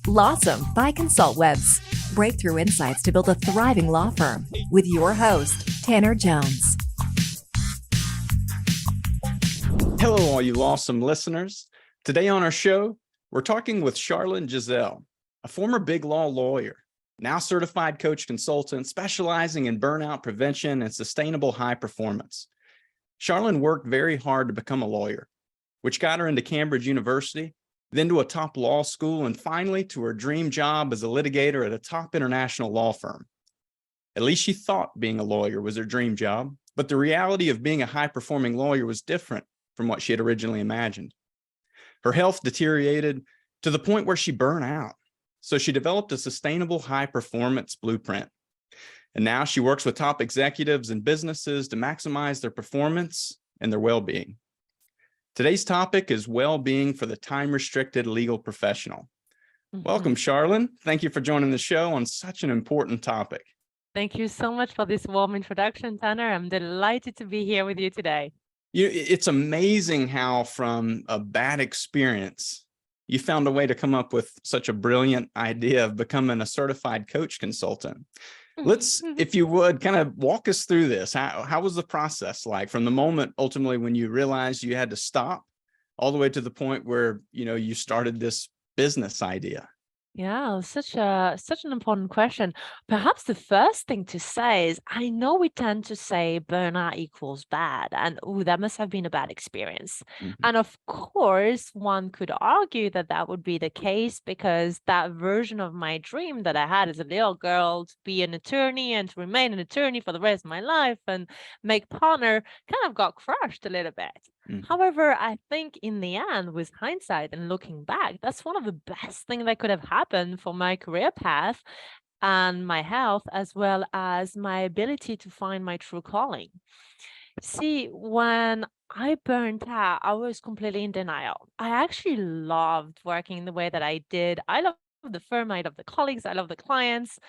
LAWsome by ConsultWebs. Breakthrough insights to build a thriving law firm with your host, Tanner Jones. Hello, all you LAWsome listeners. Today on our show, we're talking with Charlène Gisèle, a former big law lawyer, now certified coach consultant specializing in burnout prevention and sustainable high performance. Charlène worked very hard to become a lawyer, which got her into Cambridge University, then to a top law school, and finally to her dream job as a litigator at a top international law firm. At least she thought being a lawyer was her dream job, but the reality of being a high-performing lawyer was different from what she had originally imagined. Her health deteriorated to the point where she burned out, so she developed a sustainable high-performance blueprint. And now she works with top executives and businesses to maximize their performance and their well-being. Today's topic is well-being for the time-restricted legal professional. Welcome, Charlène. Thank you for joining the show on such an important topic. Thank you so much for this warm introduction, Tanner. I'm delighted to be here with you today. It's amazing how from a bad experience, you found a way to come up with such a brilliant idea of becoming a certified coach consultant. Let's, if you would, kind of walk us through this. How was the process like from the moment ultimately when you realized you had to stop all the way to the point where, you started this business idea? Yeah, such an important question. Perhaps the first thing to say is I know we tend to say burnout equals bad, and oh, that must have been a bad experience. And of course, one could argue that that would be the case because that version of my dream that I had as a little girl to be an attorney and to remain an attorney for the rest of my life and make partner kind of got crushed a little bit. However, I think in the end, with hindsight and looking back, that's one of the best things that could have happened for my career path and my health, as well as my ability to find my true calling. See, when I burnt out, I was completely in denial. I actually loved working the way that I did. I love the firm, I love the colleagues, I love the clients.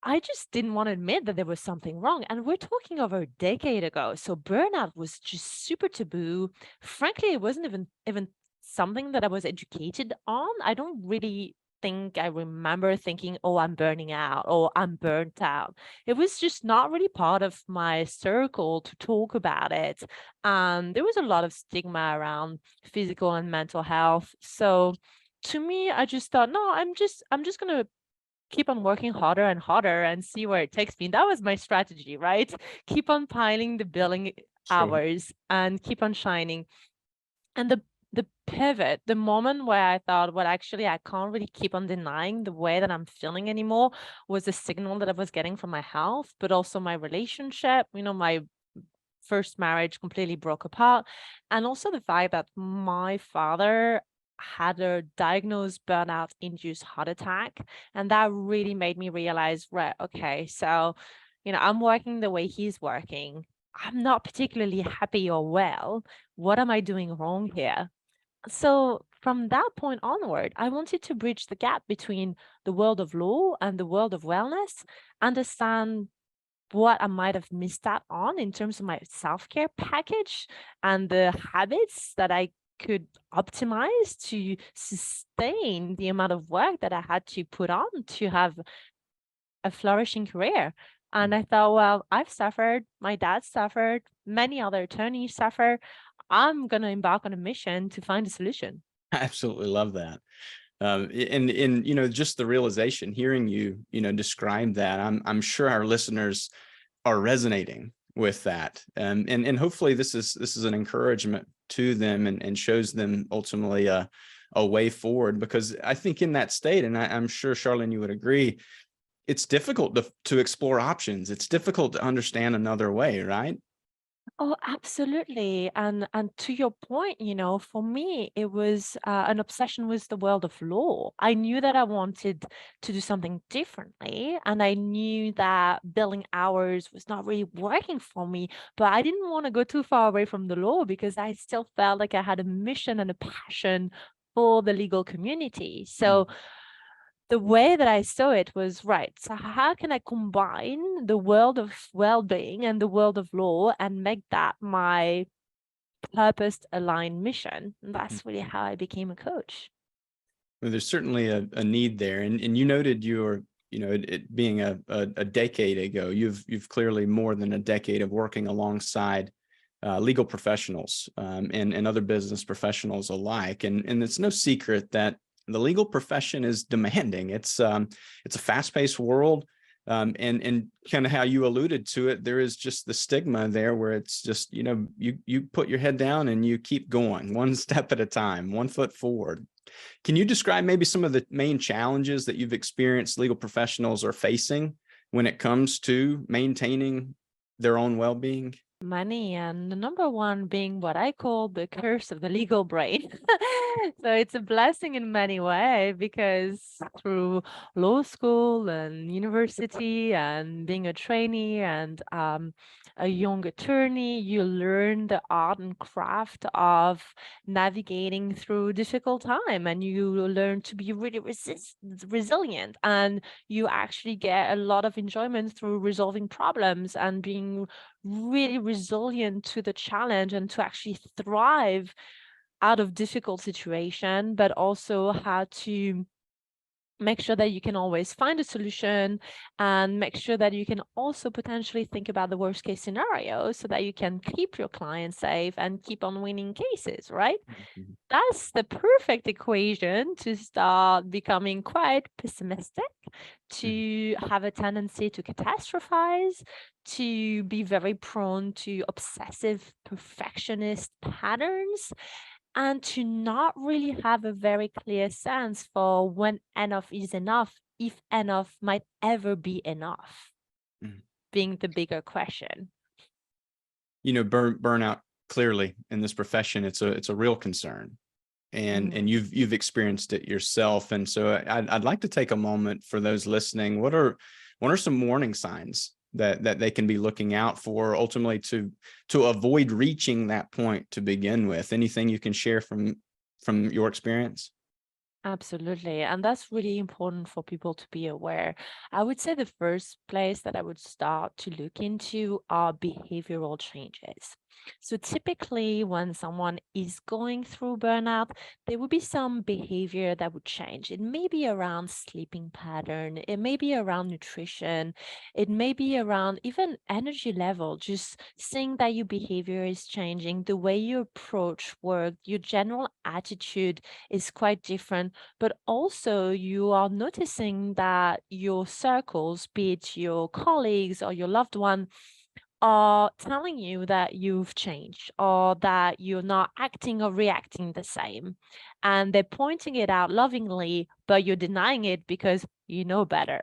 I just didn't want to admit that there was something wrong. And we're talking over a decade ago. So burnout was just super taboo. Frankly, it wasn't even something that I was educated on. I don't really think I remember thinking, oh, I'm burning out or I'm burnt out. It was just not really part of my circle to talk about it. And there was a lot of stigma around physical and mental health. So to me, I just thought, no, I'm just gonna keep on working harder and harder and see where it takes me. That was my strategy, right? Keep on piling the billing hours and keep on shining. And the pivot, the moment where I thought, well, actually, I can't really keep on denying the way that I'm feeling anymore, was a signal that I was getting from my health, but also my relationship. My first marriage completely broke apart. And also the fact that my father had a diagnosed burnout induced heart attack. And that really made me realize, right, okay, so, I'm working the way he's working. I'm not particularly happy or well. What am I doing wrong here? So from that point onward, I wanted to bridge the gap between the world of law and the world of wellness, understand what I might have missed out on in terms of my self-care package and the habits that I could optimize to sustain the amount of work that I had to put on to have a flourishing career. And I thought, well, I've suffered, my dad suffered, many other attorneys suffer. I'm going to embark on a mission to find a solution. I absolutely love that. And just the realization, hearing you, describe that, I'm sure our listeners are resonating with that. And hopefully this is an encouragement to them and shows them ultimately a way forward, because I think in that state, and I'm sure Charlène, you would agree, it's difficult to explore options. It's difficult to understand another way, right? Oh, absolutely. And to your point, for me, it was an obsession with the world of law. I knew that I wanted to do something differently, and I knew that billing hours was not really working for me, but I didn't want to go too far away from the law because I still felt like I had a mission and a passion for the legal community. So the way that I saw it was, right, so how can I combine the world of well-being and the world of law and make that my purpose-aligned mission? And that's really how I became a coach. Well, there's certainly a need there, and you noted it being a decade ago. You've clearly more than a decade of working alongside legal professionals and other business professionals alike, and it's no secret that the legal profession is demanding. It's a fast-paced world, and kind of how you alluded to it, there is just the stigma there where it's just you put your head down and you keep going one step at a time, 1 foot forward. Can you describe maybe some of the main challenges that you've experienced legal professionals are facing when it comes to maintaining their own well-being? Money, and the number one being what I call the curse of the legal brain. So it's a blessing in many ways, because through law school and university and being a trainee and a young attorney, you learn the art and craft of navigating through difficult time, and you learn to be really resilient, and you actually get a lot of enjoyment through resolving problems and being really resilient to the challenge and to actually thrive out of difficult situation, but also how to make sure that you can always find a solution, and make sure that you can also potentially think about the worst case scenario so that you can keep your clients safe and keep on winning cases, right? Mhm. That's the perfect equation to start becoming quite pessimistic, to have a tendency to catastrophize, to be very prone to obsessive perfectionist patterns, and to not really have a very clear sense for when enough is enough, if enough might ever be enough, Mhm. being the bigger question. Burnout clearly in this profession, it's a real concern, and you've experienced it yourself. And so I'd like to take a moment for those listening. What are some warning signs that they can be looking out for, ultimately to avoid reaching that point to begin with? Anything you can share from your experience? Absolutely. And that's really important for people to be aware. I would say the first place that I would start to look into are behavioral changes. So typically, when someone is going through burnout, there would be some behavior that would change. It may be around sleeping pattern, it may be around nutrition, it may be around even energy level, just seeing that your behavior is changing, the way you approach work, your general attitude is quite different, but also you are noticing that your circles, be it your colleagues or your loved one, are telling you that you've changed or that you're not acting or reacting the same. And they're pointing it out lovingly, but you're denying it because you know better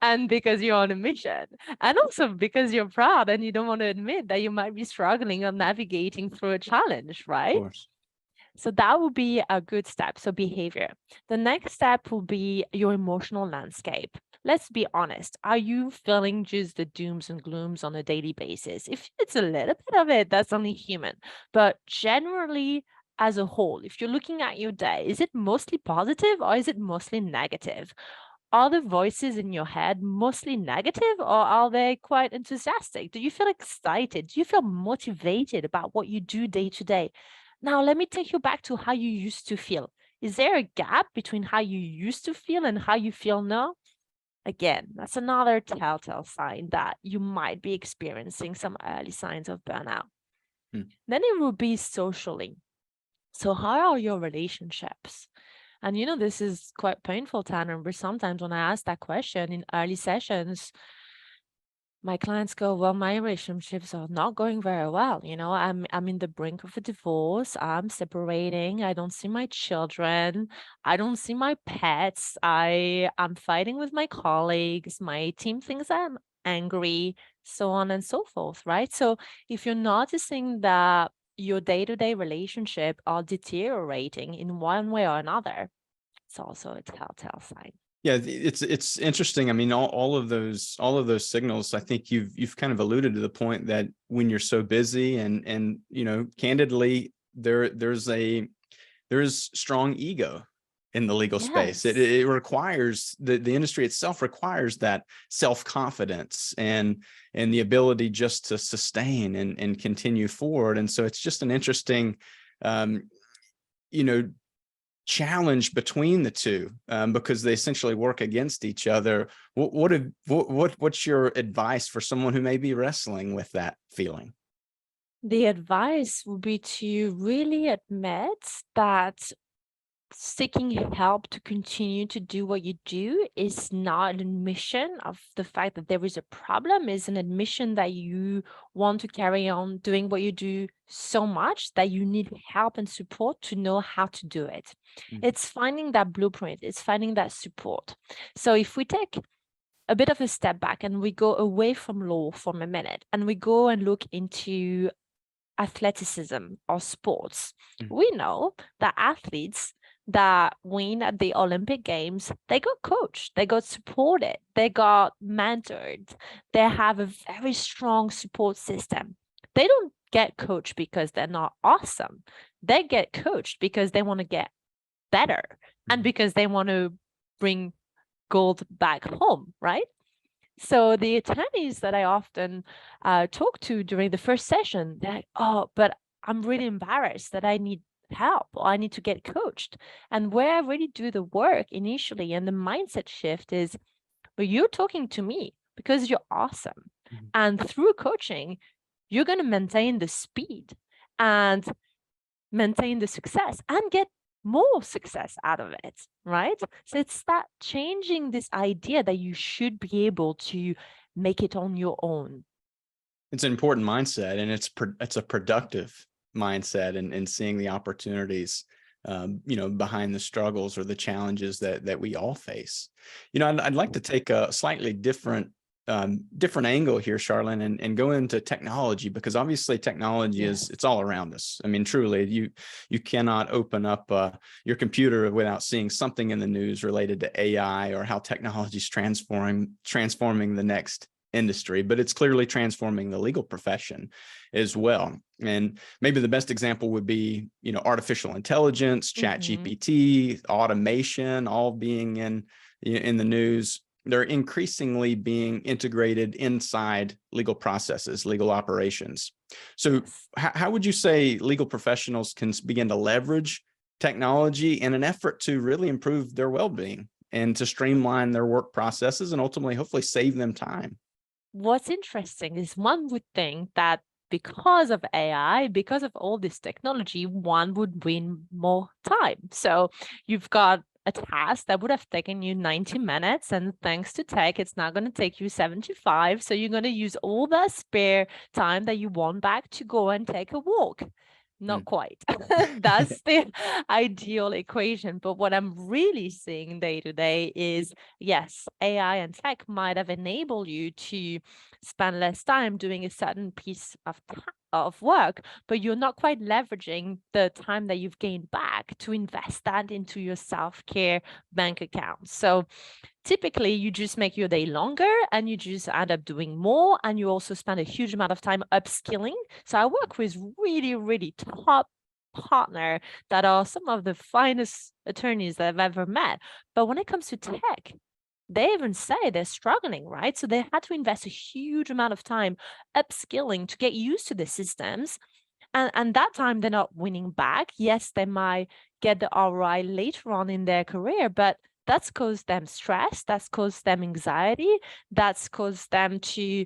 and because you're on a mission. And also because you're proud and you don't want to admit that you might be struggling or navigating through a challenge, Of right? course. So that would be a good step. So behavior. The next step will be your emotional landscape. Let's be honest. Are you feeling just the dooms and glooms on a daily basis? If it's a little bit of it, that's only human. But generally, as a whole, if you're looking at your day, is it mostly positive or is it mostly negative? Are the voices in your head mostly negative or are they quite enthusiastic? Do you feel excited? Do you feel motivated about what you do day to day? Now, let me take you back to how you used to feel. Is there a gap between how you used to feel and how you feel now? Again, that's another telltale sign that you might be experiencing some early signs of burnout. Hmm. Then it will be socially. So, how are your relationships? And this is quite painful, Tanner, but sometimes when I ask that question in early sessions, my clients go, well, my relationships are not going very well. I'm in the brink of a divorce. I'm separating. I don't see my children. I don't see my pets. I'm fighting with my colleagues. My team thinks I'm angry, so on and so forth, right? So if you're noticing that your day-to-day relationship are deteriorating in one way or another, it's also a telltale sign. Yeah, it's interesting. I mean, all of those signals, I think you've kind of alluded to the point that when you're so busy and candidly, there's strong ego in the legal space. It, Yes. it requires the industry itself requires that self-confidence and the ability just to sustain and continue forward. And so it's just an interesting, you know, challenge between the two because they essentially work against each other. What's your advice for someone who may be wrestling with that feeling? The advice would be to really admit that seeking help to continue to do what you do is not an admission of the fact that there is a problem, is an admission that you want to carry on doing what you do so much that you need help and support to know how to do it. It's finding that blueprint, it's finding that support. So if we take a bit of a step back and we go away from law for a minute and we go and look into athleticism or sports, we know that athletes that win at the Olympic Games, they got coached, they got supported, they got mentored, they have a very strong support system. They don't get coached because they're not awesome. They get coached because they want to get better and because they want to bring gold back home, right? So the attorneys that I often talk to during the first session, they're like, oh, but I'm really embarrassed that I need help or I need to get coached. And where I really do the work initially and the mindset shift is, well, you're talking to me because you're awesome. And through coaching, you're going to maintain the speed and maintain the success and get more success out of it, right? So it's that changing this idea that you should be able to make it on your own. It's an important mindset, and it's a productive mindset, and seeing the opportunities, behind the struggles or the challenges that we all face. I'd like to take a slightly different angle here, Charlène, and go into technology, because obviously technology it's all around us. I mean, truly, you cannot open up your computer without seeing something in the news related to AI or how technology is transforming the next industry, but it's clearly transforming the legal profession as well. And maybe the best example would be, artificial intelligence, ChatGPT, automation, all being in the news. They're increasingly being integrated inside legal processes, legal operations. So how would you say legal professionals can begin to leverage technology in an effort to really improve their well-being and to streamline their work processes and ultimately, hopefully, save them time? What's interesting is one would think that because of AI, because of all this technology, one would win more time. So you've got a task that would have taken you 90 minutes, and thanks to tech, it's now going to take you 75. So you're going to use all that spare time that you want back to go and take a walk. Not quite. That's the ideal equation. But what I'm really seeing day to day is, yes, AI and tech might have enabled you to spend less time doing a certain piece of work, but you're not quite leveraging the time that you've gained back to invest that into your self-care bank account. So typically you just make your day longer and you just end up doing more, and you also spend a huge amount of time upskilling. So I work with really, really top partner that are some of the finest attorneys that I've ever met. But when it comes to tech, they even say they're struggling, right? So they had to invest a huge amount of time upskilling to get used to the systems. And that time they're not winning back. Yes, they might get the ROI later on in their career, but that's caused them stress, that's caused them anxiety, that's caused them to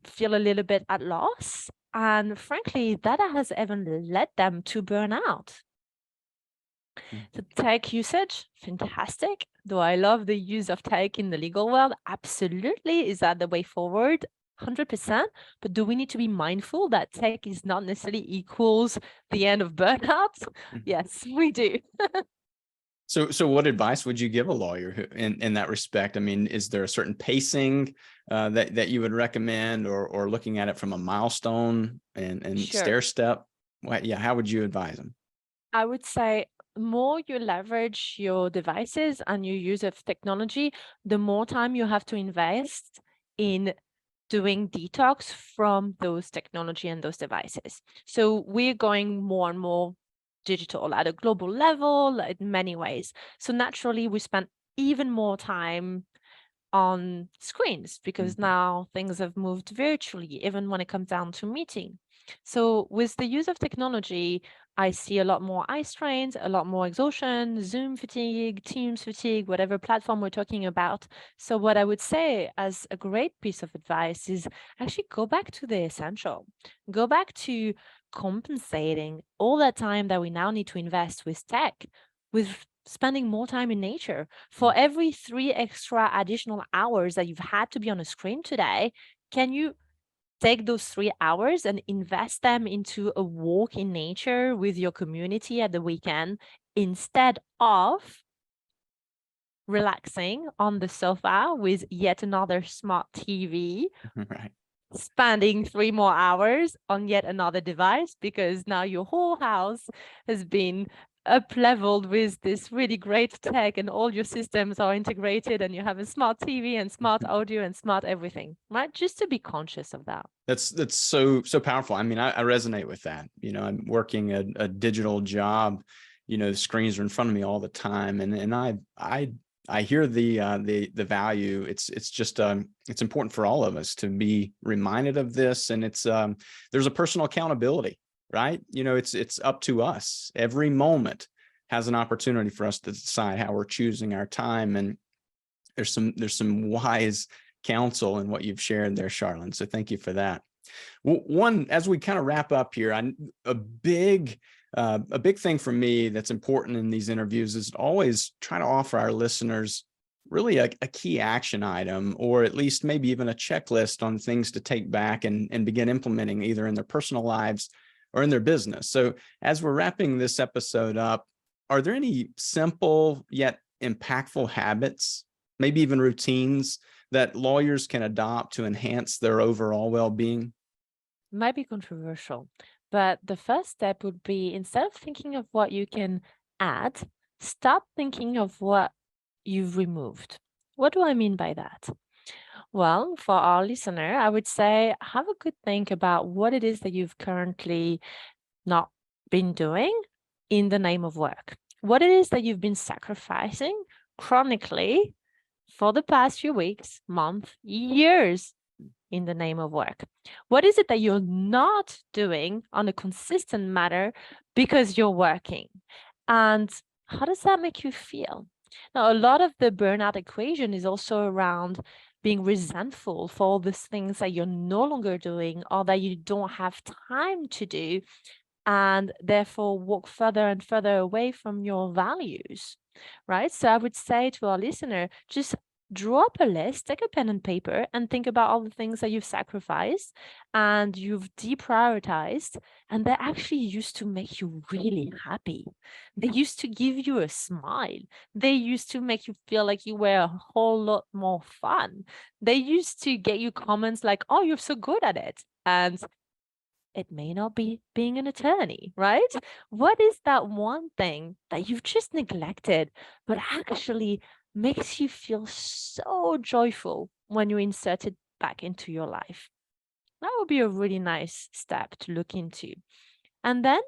feel a little bit at loss. And frankly, that has even led them to burn out. The tech usage, fantastic. Do I love the use of tech in the legal world? Absolutely. Is that the way forward? 100%. But do we need to be mindful that tech is not necessarily equals the end of burnout? Yes, we do. So what advice would you give a lawyer in that respect? I mean, is there a certain pacing that you would recommend, or looking at it from a milestone and stair step? How would you advise them? I would say more you leverage your devices and your use of technology, the more time you have to invest in doing detox from those technology and those devices. So we're going more and more digital at a global level in many ways. So naturally, we spend even more time on screens because now things have moved virtually, even when it comes down to meeting. So with the use of technology, I see a lot more eye strains, a lot more exhaustion, Zoom fatigue, Teams fatigue, whatever platform we're talking about. So what I would say as a great piece of advice is actually go back to the essential. Go back to compensating all that time that we now need to invest with tech, with spending more time in nature. For every 3 extra additional hours that you've had to be on a screen today, can you take those 3 hours and invest them into a walk in nature with your community at the weekend instead of relaxing on the sofa with yet another smart TV, Right. spending 3 more hours on yet another device because now your whole house has been up leveled with this really great tech and all your systems are integrated and you have a smart TV and smart audio and smart everything, right? Just to be conscious of that. That's so powerful. I mean, I resonate with that. I'm working a digital job. The screens are in front of me all the time, and I hear the value. It's just it's important for all of us to be reminded of this, and there's a personal accountability, right? It's up to us. Every moment has an opportunity for us to decide how we're choosing our time, and there's some wise counsel in what you've shared there, Charlène. So thank you for that. One, as we kind of wrap up here, a big thing for me that's important in these interviews is always try to offer our listeners really a key action item, or at least maybe even a checklist on things to take back and begin implementing either in their personal lives or in their business. So as we're wrapping this episode up, are there any simple yet impactful habits, maybe even routines, that lawyers can adopt to enhance their overall well-being? Might be controversial, but the first step would be, instead of thinking of what you can add, start thinking of what you've removed. What do I mean by that? Well, for our listener, I would say have a good think about what it is that you've currently not been doing in the name of work. What it is that you've been sacrificing chronically for the past few weeks, months, years in the name of work. What is it that you're not doing on a consistent manner because you're working? And how does that make you feel? Now, a lot of the burnout equation is also around being resentful for all these things that you're no longer doing or that you don't have time to do, and therefore walk further and further away from your values, right? So I would say to our listener, just draw up a list, take a pen and paper, and think about all the things that you've sacrificed and you've deprioritized, and they actually used to make you really happy. They used to give you a smile. They used to make you feel like you were a whole lot more fun. They used to get you comments like, "Oh, you're so good at it." And it may not be being an attorney, right? What is that one thing that you've just neglected, but actually makes you feel so joyful when you insert it back into your life? That would be a really nice step to look into. And then,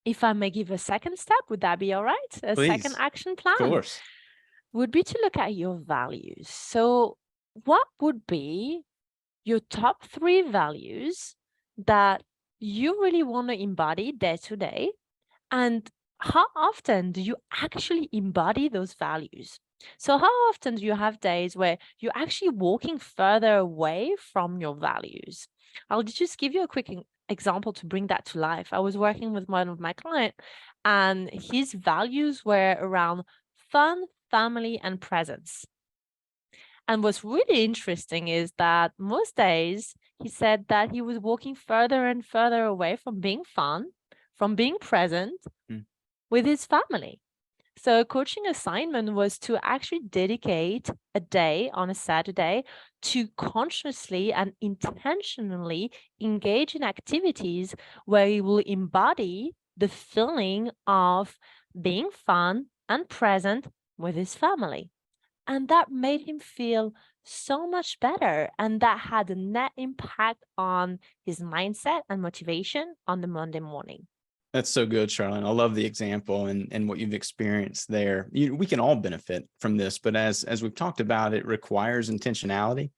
if I may give a second step, would that be all right? A second Please. action Of plan course. would be to look at your values. So, what would be your top 3 values that you really want to embody day to day? And how often do you actually embody those values? So, how often do you have days where you're actually walking further away from your values? I'll just give you a quick example to bring that to life. I was working with one of my clients, and his values were around fun, family, and presence. And what's really interesting is that most days he said that he was walking further and further away from being fun, from being present Mm. with his family. So a coaching assignment was to actually dedicate a day on a Saturday to consciously and intentionally engage in activities where he will embody the feeling of being fun and present with his family. And that made him feel so much better. And that had a net impact on his mindset and motivation on the Monday morning. That's so good, Charlène. I love the example and what you've experienced there. We can all benefit from this, but as we've talked about, it requires intentionality.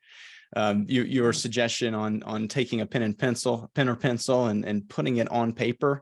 Your suggestion on taking a pen or pencil and putting it on paper,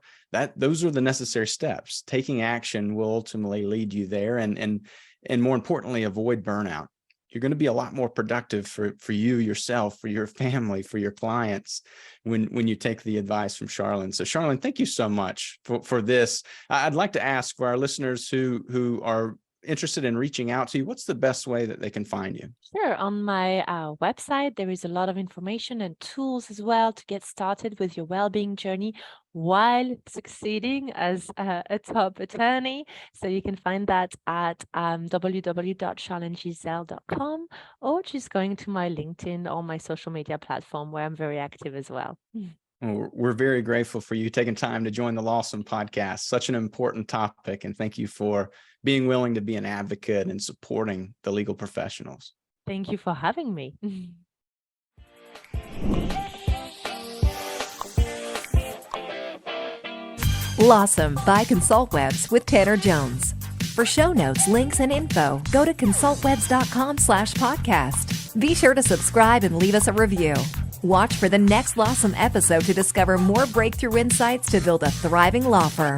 those are the necessary steps. Taking action will ultimately lead you there, and more importantly, avoid burnout. You're going to be a lot more productive for you yourself, for your family, for your clients when you take the advice from Charlène. So Charlène, thank you so much for this. I'd like to ask for our listeners who are interested in reaching out to you, what's the best way that they can find you? Sure. On my website, there is a lot of information and tools as well to get started with your well-being journey while succeeding as a top attorney. So you can find that at www.charlenegisele.com, or just going to my LinkedIn or my social media platform where I'm very active as well. Well, we're very grateful for you taking time to join the LAWsome podcast. Such an important topic, and thank you for being willing to be an advocate and supporting the legal professionals. Thank you for having me. LAWsome by ConsultWebs with Tanner Jones. For show notes, links, and info, go to consultwebs.com/podcast. Be sure to subscribe and leave us a review. Watch for the next LAWsome episode to discover more breakthrough insights to build a thriving law firm.